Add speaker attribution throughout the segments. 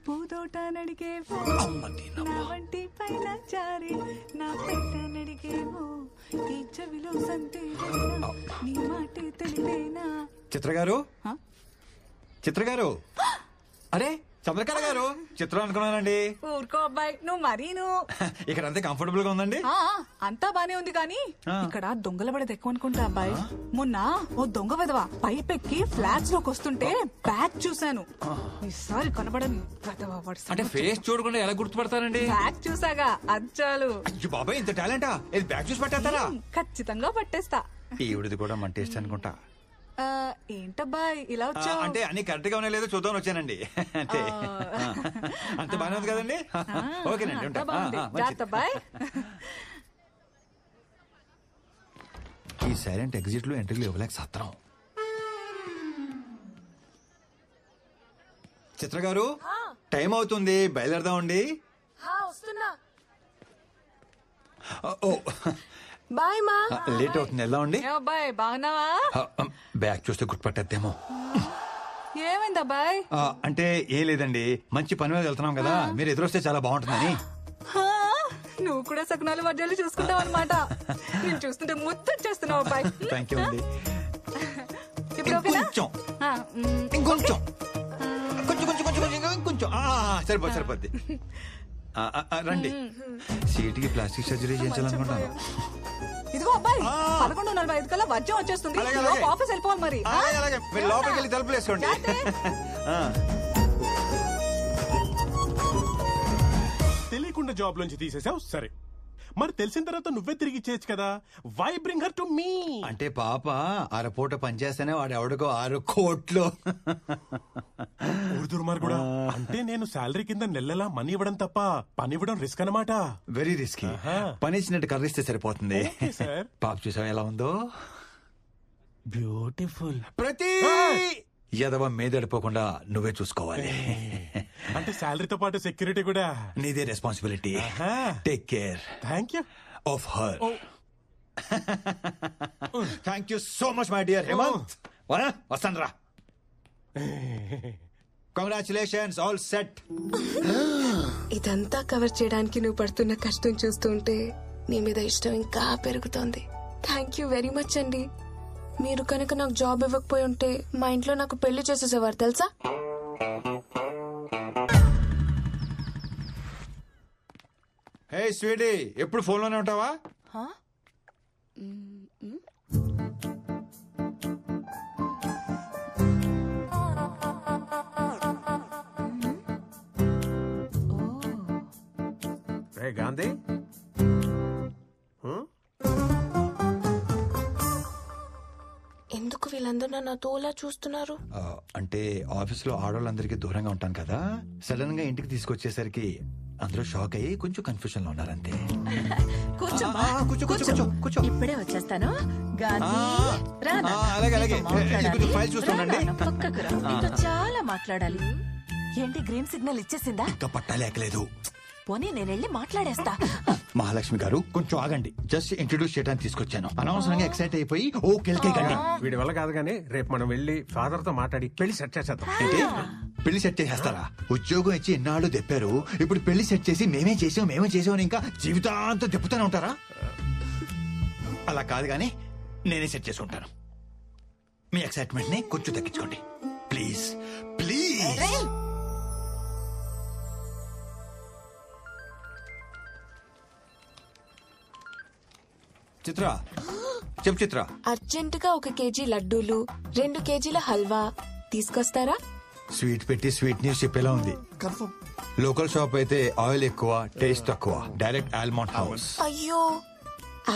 Speaker 1: పూదోట నడిగేవో నా వంటి పైన జారి నా పెట్ట నడిగేవో ఈ చెవిలో సంతే నీ మాటే తెలిపేనా.
Speaker 2: చిత్రగారు చిత్రగారు అరే చంద్రకళ గారు చిత్రం అనుకున్నానండి.
Speaker 1: ఊరుకో అబ్బాయి నువ్వు మరీను.
Speaker 2: ఇక్కడ అంతే కంఫర్టబుల్ గా ఉందండి.
Speaker 1: అంతా బానే ఉంది కానీ ఇక్కడ దొంగల పడేది ఎక్కువ అనుకుంటా అబ్బాయి. మొన్న ఓ దొంగ విధవా పైపెక్కి ఫ్లాట్స్ లోకి వస్తుంటే బ్యాగ్ చూశాను. ఈసారి కనబడని
Speaker 2: అంటే ఫేస్ చూడకుండా ఎలా గుర్తుపడతానండి?
Speaker 1: బ్యాగ్ చూసాగా అచ్చాలు.
Speaker 2: అయ్యో బాబాయ్ ఇంత టాలెంటా? బ్యాగ్ చూసి పట్టేస్తారా?
Speaker 1: ఖచ్చితంగా పట్టేస్తా.
Speaker 2: ఈవిడిది కూడా మన టేస్ట్ అనుకుంటా.
Speaker 1: ఏంటబ్బాయి ఇలా వచ్చావు?
Speaker 2: అంటే అన్ని కరెక్ట్ గా ఉన్నాయో లేదో చూద్దాం వచ్చానండి. అంటే అంత బాగానే ఉంది కదండి. ఓకేనండి ఈ సైలెంట్ ఎగ్జిట్ లో ఎంట్రీలు ఇవ్వలేక సత్రం. చిత్ర గారు టైం అవుతుంది బయలుదేరదామండి. ఓ
Speaker 3: బాయ్ మా.
Speaker 2: లేట్ అవుతుంది ఎలా ఉండి.
Speaker 1: బాగున్నావా?
Speaker 2: బ్యాగ్ చూస్తే గుర్తుపట్టేద్దేమో.
Speaker 1: ఏమైంది అబ్బాయి?
Speaker 2: అంటే ఏం లేదండి, మంచి పని మీద వెళ్తున్నాం కదా, మీరు ఎదురొస్తే చాలా బాగుంటుందని.
Speaker 1: నువ్వు కూడా సకునాలు వర్జాలు చూసుకుంటావు అనమాట. నేను చూస్తుంటే ముద్దొచ్చేస్తున్నావు అబ్బాయి.
Speaker 2: థ్యాంక్ యూ అండి.
Speaker 1: ఇప్పుడు
Speaker 2: ఇంకొంచెం ఇంకొంచెం సరిపోద్ది. రండి. సీటుకి ప్లాస్టిక్ సర్జరీ చేయించాలనుకుంటాను.
Speaker 1: ఇదిగో అబ్బాయి 11:45 కల్లా వర్జం వచ్చేస్తుంది. ఆఫీస్ వెళ్ళిపోవాలి మరి.
Speaker 2: మీరు లోపలికి వెళ్ళి తలుపులు వేసుకోండి.
Speaker 4: తెలియకుండా జాబ్ నుంచి తీసేసావు సరే, మరి తెలిసిన తర్వాత నువ్వే తిరిగి ఇచ్చేయచ్చు కదా. Why bring her to me?
Speaker 2: అంటే పాప అరపూట పనిచేస్తేనే వాడు ఎవడికో 6 కోట్లు.
Speaker 4: కూడా అంటే నేను శాలరీ కింద నెలలా మనీ ఇవ్వడం తప్ప పని ఇవ్వడం రిస్క్ అన్నమాట.
Speaker 2: Very risky. పని ఇచ్చినట్టు కర్రిస్తే సరిపోతుంది. పాప చూసావు ఎలా ఉందో?
Speaker 4: బ్యూటిఫుల్.
Speaker 2: ప్రతి యదవ మీదడిపోకుండా నువ్వే చూసుకోవాలి.
Speaker 4: అంటే శాలరీతో పాటు సెక్యూరిటీ కూడా
Speaker 2: నీదే responsibility. Take care.
Speaker 4: Thank you
Speaker 2: of her. Thank you so much my dear Hemanth. వస్తాను రా. Congratulations, all set.
Speaker 3: ఇదంతా కవర్ చేయడానికి నువ్వు పడుతున్న కష్టం చూస్తుంటే నీ మీద ఇష్టం ఇంకా పెరుగుతోంది. థ్యాంక్ యూ వెరీ మచ్ అండి. మీరు కనుక నాకు జాబ్ ఇవ్వకపోయి ఉంటే మా ఇంట్లో నాకు పెళ్లి చేసేసేవారు తెలుసా.
Speaker 2: హే స్వీటీ, ఎప్పుడు ఫోన్ లోనే ఉంటావా?
Speaker 4: గాంధీ
Speaker 3: ఎందుకు వీళ్ళందరూ నన్ను తోలా చూస్తున్నారు?
Speaker 2: అంటే ఆఫీస్ లో ఆడవాళ్ళందరికీ దూరంగా ఉంటాను కదా, సడన్ గా ఇంటికి తీసుకొచ్చేసరికి అందరూ షాక్ అయ్యి కొంచెం కన్ఫ్యూజన్ లో ఉన్నారంతే.
Speaker 5: ఇప్పుడే వచ్చేస్తాను.
Speaker 2: ఫైల్ చూస్తుండండి.
Speaker 5: చాలా మాట్లాడాలి. ఏంటి గ్రీన్ సిగ్నల్ ఇచ్చేసిందా?
Speaker 2: ఇంకా పట్టాలేకలేదు.
Speaker 5: పోనీ నేను వెళ్ళి మాట్లాడేస్తా.
Speaker 2: మహాలక్ష్మి గారు కొంచెం ఆగండి. జస్ట్ ఇంట్రొడ్యూస్ చేయడానికి తీసుకొచ్చాను. అనవసరంగా ఎక్సైట్ అయిపోయి ఓ కెలికేకండి.
Speaker 4: వీడి వల్ల కాదు కానీ రేపు మనం వెళ్ళి ఫాదర్ తో మాట్లాడి పెళ్లి సెట్ చేసేద్దాం.
Speaker 2: పెళ్లి సెట్ చేసేస్తారా? ఉద్యోగం ఇచ్చి ఎన్నాళ్ళు తెప్పారు, ఇప్పుడు పెళ్లి సెట్ చేసి మేమే చేసాం అని ఇంకా జీవితాంతం తెప్పుతూనే ఉంటారా? అలా కాదు కానీ నేనే సెట్ చేసుకుంటాను. మీ ఎక్సైట్మెంట్ ని కొంచెం తగ్గించుకోండి ప్లీజ్ ప్లీజ్. చిత్ర చెప్పు. చిత్ర
Speaker 3: అర్జెంట్ గా 1 కేజీ లడ్డూలు, 2 కేజీల హల్వా తీసుకొస్తారా?
Speaker 2: స్వీట్ పెట్టి స్వీట్ న్యూస్ చెప్పేలా ఉంది. లోకల్ షాప్ అయితే ఆయిల్ ఎక్కువ, టేస్ట్ తక్కువ. Direct almond house.
Speaker 3: అయ్యో,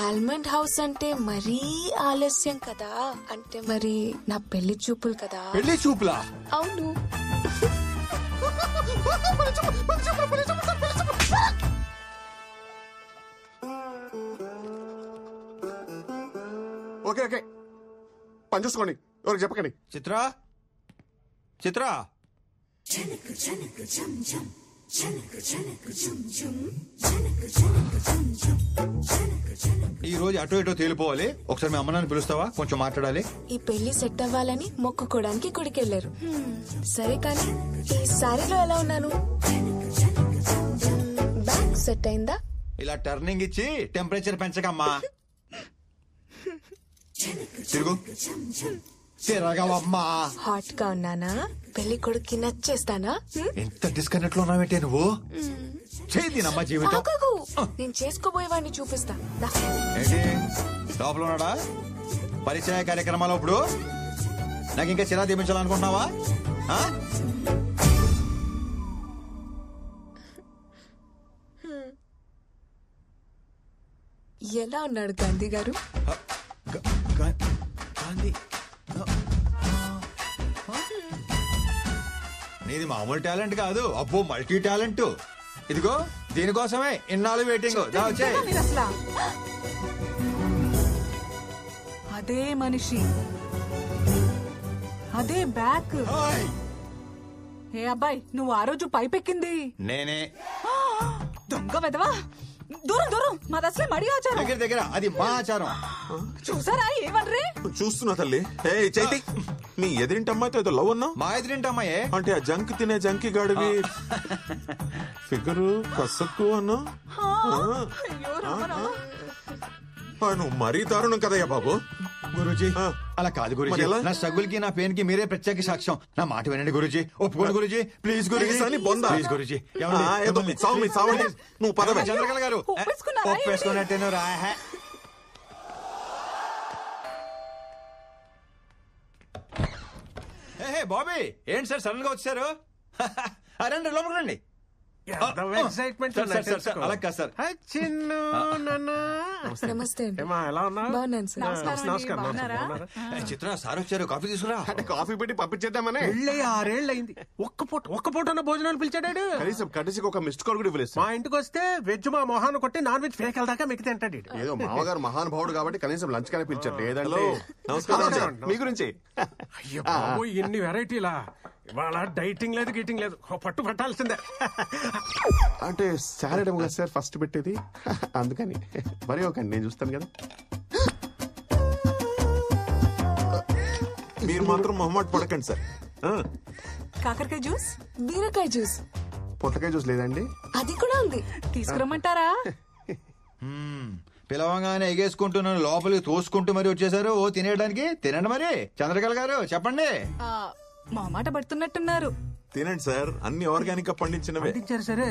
Speaker 3: ఆల్మండ్ హౌస్ అంటే మరీ ఆలస్యం కదా. అంటే మరి నా పెళ్లి చూపులు కదా.
Speaker 2: పెళ్లి చూపులా?
Speaker 3: అవును.
Speaker 6: ఓకే ఓకే, పని చూసుకోండి, ఎవరికి చెప్పకండి.
Speaker 2: చిత్ర చిత్ర ఈ రోజు అటో ఇటో తేలిపోవాలి. ఒకసారి మీ అమ్మ నాన్న పిలుస్తావా? కొంచెం మాట్లాడాలి.
Speaker 3: ఈ పెళ్లి సెట్ అవ్వాలని మొక్కుకోవడానికి గుడికెళ్లారు. సరే కానీ ఈ సారీలో ఎలా ఉన్నాను? బ్యాగ్ సెట్ అయిందా?
Speaker 2: ఇలా టర్నింగ్ ఇచ్చి టెంపరేచర్ పెంచకమ్మా. తిరుగు తిరగవమ్మా.
Speaker 3: హాట్ గా ఉన్నానా? పెళ్లి కొడుక్కి నచ్చేస్తానా?
Speaker 2: ఎంత డిస్కనెక్ట్ లో ఉన్నావేంటే నువ్వు? చేదినమ్మా జీవితం.
Speaker 3: ఆగు. నేను చేసుకోబోయేవాడిని చూపిస్తా. దా.
Speaker 2: ఏంటి లోపల ఉన్నాడా? పరిచయ కార్యక్రమాలు ఇప్పుడు నాకు ఇంకా చిరా తీపించాలనుకుంటున్నావా?
Speaker 3: ఎలా ఉన్నాడు గాంధీ గారు?
Speaker 2: గాంధీ నీది మామూలు టాలెంట్ కాదు, అబ్బో మల్టీ టాలెంట్. ఇదిగో దీనికోసమే ఇన్నాళ్ళు వెయిటింగ్.
Speaker 1: మీరు అసలా అదే మనిషి, అదే బ్యాక్. ఏ అబ్బాయి, నువ్వు ఆ రోజు పైపెక్కింది
Speaker 2: నేనే.
Speaker 1: దొంగ వెదవా, దూరం దూరం. మాది అసలే మడి ఆచారం.
Speaker 2: దగ్గర దగ్గర అది మా ఆచారం.
Speaker 1: చూసారా ఏమన్రే?
Speaker 6: చూస్తున్నా తల్లి. ఏ చైతి, నీ ఎదిరింటి అమ్మాయితో ఏదో లవ్ అన్నా?
Speaker 2: మా ఎదురింటి అమ్మాయే.
Speaker 6: అంటే ఆ జంక్ తినే జంకి గాడివి ఫిగరు కసక్కు అన్నా?
Speaker 1: అయ్యో రామరా.
Speaker 6: నువ్వు మరీ దారుణం కదయ్యా బాబు.
Speaker 2: గురూజీ అలా కాదు గురూజీ.
Speaker 6: మరి ఎలా?
Speaker 2: నా స్ట్రగుల్ కి నా పెయిన్ కి మీరే ప్రత్యేక సాక్ష్యం. నా మాట వినండి గురూజీ. ఒప్పుకోండి గురూజీ. ప్లీజ్ గురూజీ.
Speaker 6: ప్లీజ్ అని బొందా?
Speaker 2: ప్లీజ్ గురూజీ.
Speaker 6: సావండి. నువ్వు పదవే.
Speaker 2: చంద్రకళ గారు
Speaker 1: ఒప్పేసుకున్నారా?
Speaker 2: ఒప్పేసుకున్నట్టేను రా. బాబీ ఏంటి సార్ సడన్ గా వచ్చారు? రండి లోపలికి రండి. అలా కాదు సార్.
Speaker 3: నమస్తే అండి.
Speaker 4: ఎలా ఉన్నా?
Speaker 3: బాగున్నాను సార్.
Speaker 1: నమస్కారం అండి. బాగున్నారా?
Speaker 2: చిత్ర సార్ వచ్చారు, కాఫీ తీసుకురా.
Speaker 6: అంటే కాఫీ పెట్టి పంపించేద్దామనే.
Speaker 4: 6 ఒక్క పూట భోజనాలు పిలిచాడాడు.
Speaker 6: కనీసం కనీసం ఒక మిస్డ్ కాల్ కూడా ఇవ్వలేదు.
Speaker 4: మా ఇంటికి వస్తే వెజ్ మా మొహాన్ని కొట్టి నాన్ వెజ్ ఫేక్ వెళ్దాకా మిగతా అంటాడు.
Speaker 6: ఏదో మామగారు మహానుభావుడు కాబట్టి కనీసం లంచ్ కానీ పిలిచారు. లేదంటే నమస్కారం. మీ గురించి
Speaker 4: అయ్యో బాబు, ఎన్ని వెరైటీలా. ఇవాళ డైటింగ్ లేదు గీటింగ్ లేదు, పట్టు పట్టాల్సిందే.
Speaker 6: అంటే సాలడ్ ఏమో కదా సార్ ఫస్ట్ పెట్టేది, అందుకని. మరి ఒకండి, నేను చూస్తాను కదా. మీరు మాత్రం మొహమాట పడకండి సార్.
Speaker 1: కాకరకాయ జ్యూస్,
Speaker 3: బీరకాయ జ్యూస్,
Speaker 6: పొట్లకాయ జ్యూస్ లేదండి?
Speaker 3: అది కూడా ఉంది.
Speaker 1: తీసుకురమ్మంటారా?
Speaker 2: పిలవంగానే ఎగేసుకుంటున్నాను, లోపలికి తోసుకుంటూ మరి వచ్చేసారు. ఓ తినేయడానికి. తినండి మరి. చంద్రకళ గారు చెప్పండి.
Speaker 1: మా మాట పడుతున్నట్టున్నారు.
Speaker 6: తినండి సార్, అన్ని ఆర్గానిక్ గా పండించినవే.
Speaker 4: పండించారు సరే,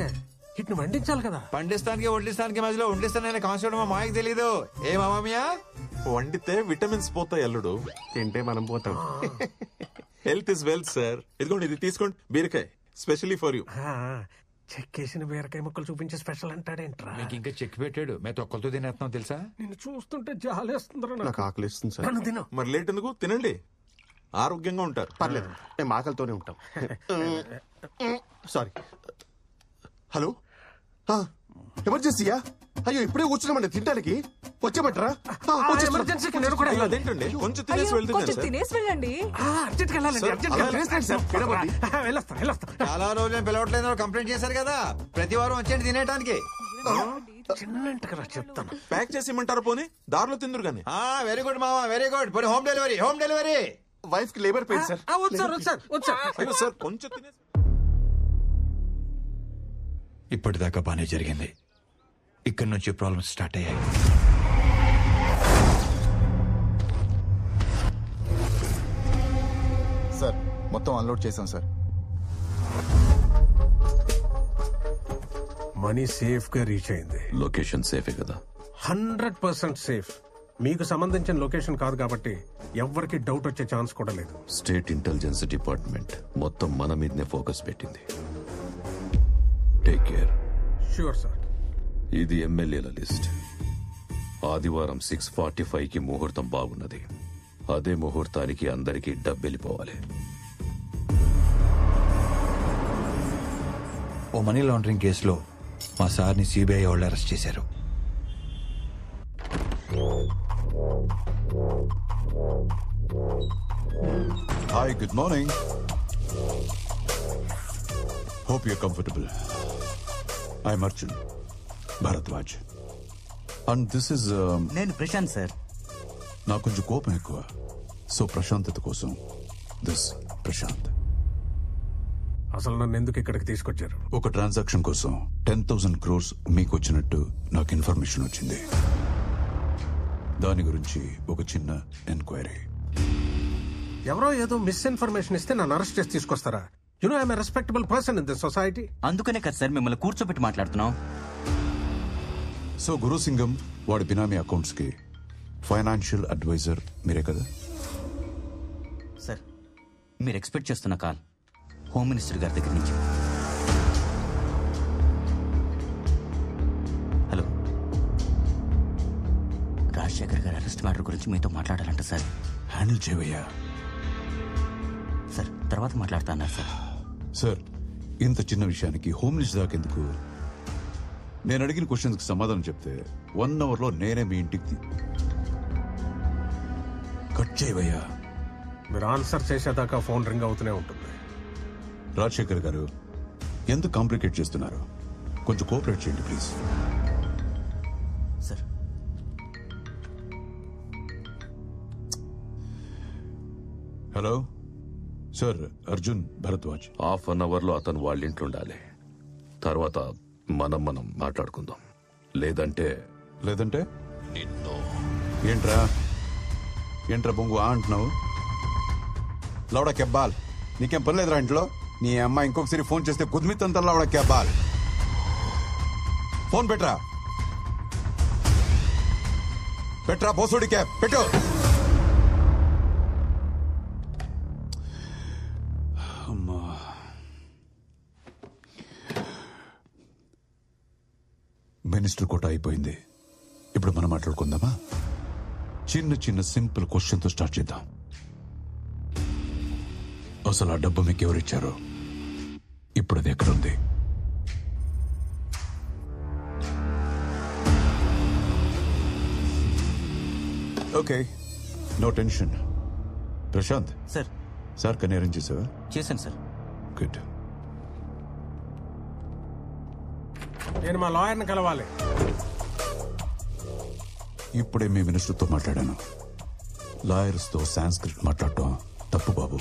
Speaker 4: ఇట్ను వండించాలి కదా.
Speaker 2: పండిస్తానికి వడ్డిస్తానికి మధ్యలో వండిస్తానని కాన్సెప్ట్ మా మాయకు తెలీదు. ఏ మామయ్య?
Speaker 6: వండితే విటమిన్స్ పోతాయి అల్లుడు, తింటే మనం పోతాం. Health is wealth sir. ఇదిగోండి, ఇది తీసుకోండి. బీరకాయ స్పెషల్లీ ఫర్ యూ.
Speaker 4: చెక్కేసిన బీరకాయ ముక్కలు చూపించే స్పెషల్ అంటాడేంట్రా?
Speaker 2: మీకు ఇంకా చెక్ పెట్టాడు. మేము తొక్కలతో తినేస్తున్నాం తెలుసా?
Speaker 4: నిన్ను చూస్తుంటే జాలేస్తుందిరా.
Speaker 6: నాకు ఆకలి ఇస్తుంది సార్.
Speaker 4: నన్ను తిను.
Speaker 6: మరి లేట్ ఎందుకు? తినండి, ఆరోగ్యంగా ఉంటారు. పర్లేదు, మేము ఆకలితోనే ఉంటాం. సారీ. హలో, ఎమర్జెన్సీయా? అయ్యో ఇప్పుడే కూర్చున్నామండి తినడానికి. వచ్చేమంటారా?
Speaker 4: ఎమర్జెన్సీకి నేను కూడా వెళ్ళాలి.
Speaker 6: అదేంటండి, కొంచెం
Speaker 1: అయ్యో,
Speaker 6: తినేసి వెళ్తున్నాను
Speaker 1: కొంచెం
Speaker 6: సార్.
Speaker 1: తినేసి వెళ్ళండి.
Speaker 4: అర్జెంట్కి వెళ్ళాలండి,
Speaker 6: సార్,
Speaker 4: అర్జెంట్కి
Speaker 6: అలా
Speaker 4: వెళ్ళాలి.
Speaker 6: సార్, తినబోద్ది.
Speaker 4: వెళ్ళొస్తా.
Speaker 2: చాలా రోజులు పిలవట్లేదు కంప్లైంట్ చేశారు కదా. ప్రతి వారం వచ్చేయండి తినేయడానికి.
Speaker 4: చిన్నంటకరా చెప్తాను.
Speaker 6: ప్యాక్ చేసి ఇమ్మంటారా? పోనీ దారిలో తిందురు గానీ.
Speaker 2: వెరీ గుడ్ మామా, వెరీ గుడ్. పోనీ home delivery, home delivery.
Speaker 6: Wife కి లేబర్ పెయిన్ సార్.
Speaker 4: వచ్చారు
Speaker 6: సార్ కొంచెం తినేసి.
Speaker 2: ఇప్పటిదాకా బానే జరిగింది. ఇక్కడి నుంచి ప్రాబ్లమ్స్ స్టార్ట్ అయ్యాయి.
Speaker 7: సార్ మొత్తం అన్లోడ్ చేశాం సార్.
Speaker 4: మనీ సేఫ్ గా రీచ్ అయింది.
Speaker 8: లొకేషన్ సేఫే కదా?
Speaker 4: 100% సేఫ్. మీకు సంబంధించిన లొకేషన్ కాదు కాబట్టి ఎవ్వరికి డౌట్ వచ్చే ఛాన్స్ కూడా లేదు.
Speaker 8: స్టేట్ ఇంటెలిజెన్స్ డిపార్ట్మెంట్ మొత్తం మన మీదనే ఫోకస్ పెట్టింది. Take care.
Speaker 4: Sure sir.
Speaker 8: ఇది ఎమ్మెల్యేల లిస్ట్. ఆదివారం 6:45కి ముహూర్తం బాగున్నది. అదే ముహూర్తానికి అందరికీ డబ్బెళ్ళిపోవాలి.
Speaker 2: ఓ మనీ లాండరింగ్ కేసులో మా సార్ని సిబిఐ వాళ్ళు అరెస్ట్ చేశారు.
Speaker 7: Hi, good morning. Hope you're comfortable.
Speaker 9: I'm Arjun Bharadwaj and this is
Speaker 10: నేను ప్రశాంత్ సార్.
Speaker 9: నాకు కొంచెం కోపం ఎక్కువ, సో ప్రశాంతత కోసం దిస్ ప్రశాంత్.
Speaker 11: అసలు నన్ను ఎందుకు ఇక్కడికి తీసుకొచ్చారు?
Speaker 9: ఒక ట్రాన్సాక్షన్ కోసం 10,000 crores మీకు వచ్చినట్టు నాకు ఇన్ఫర్మేషన్ వచ్చింది. దాని గురించి ఒక చిన్న ఎంక్వైరీ.
Speaker 11: ఎవరో ఏదో మిస్ఇన్ఫర్మేషన్ ఇస్తే నన్ను అరెస్ట్ చేసి తీసుకొస్తారా? You know I'm a respectable person in this society.
Speaker 10: అందుకనే కదా సార్ మిమ్మల్ని కూర్చోబెట్టి మాట్లాడుతున్నాం.
Speaker 9: సో గురుసింగం వాడి బినామీ అకౌంట్స్ కి ఫైనాన్షియల్ అడ్వైజర్ మీరే కదా?
Speaker 10: సార్ మీరు ఎక్స్పెక్ట్ చేస్తున్న కాల్ హోమ్ మినిస్టర్ గారి దగ్గర నుంచి. హలో, రాజశేఖర్ గారి అరెస్ట్ మ్యాటర్ గురించి మీతో మాట్లాడాలంట సార్.
Speaker 9: హ్యాండిల్ చేయవయ్యా.
Speaker 10: సార్ తర్వాత మాట్లాడతా అన్నారు సార్.
Speaker 9: సార్ ఇంత చిన్న విషయానికి హోమ్ మినిస్టర్ దాకా ఎందుకు? నేను అడిగిన క్వశ్చన్స్ కి సమాధానం చెప్తే 1 hour లో నేనే మీ ఇంటికి కట్ చేయవయ్యా.
Speaker 11: మీరు ఆన్సర్ చేసేదాకా ఫోన్ రింగ్ అవుతూనే ఉంటుంది.
Speaker 9: రాజశేఖర్ గారు ఎందుకు కాంప్లికేట్ చేస్తున్నారు? కొంచెం కోఆపరేట్ చేయండి please.
Speaker 10: Sir
Speaker 9: hello sir, Arjun Bharadwaj.
Speaker 8: Half an hour లో అతను వాళ్ళ ఇంట్లో ఉండాలి. తర్వాత మనం మాట్లాడుకుందాం. లేదంటే నిన్ను.
Speaker 9: ఏంట్రా బొంగు అంటున్నావు? లౌడా కెబ్బాల్, నీకేం పని లేదురా ఇంట్లో? నీ అమ్మాయి ఇంకొకసారి ఫోన్ చేస్తే కుదిమిత్తంతా లౌడా కెబ్బాల్. ఫోన్ పెట్రా బోసుడి క్యాబ్ పెట్టు. అమ్మా, మినిస్టర్ కోట అయిపోయింది. ఇప్పుడు మనం మాట్లాడుకుందామా? చిన్న సింపుల్ క్వశ్చన్ తో స్టార్ట్ చేద్దాం. అసలు ఆ డబ్బు మీకు ఎవరిచ్చారు? ఇప్పుడు అది ఎక్కడుంది? Okay, no tension. Prashant
Speaker 10: sir.
Speaker 9: Sir కన్నీ అరేంజ్ చేసావా?
Speaker 10: చేశాను సార్.
Speaker 9: గుడ్.
Speaker 11: నేను మా లాయర్ని కలవాలి.
Speaker 9: ఇప్పుడే మీ మినిస్టర్తో మాట్లాడాను. లాయర్స్తో సాంస్క్రిట్ మాట్లాడటం తప్పు బాబు.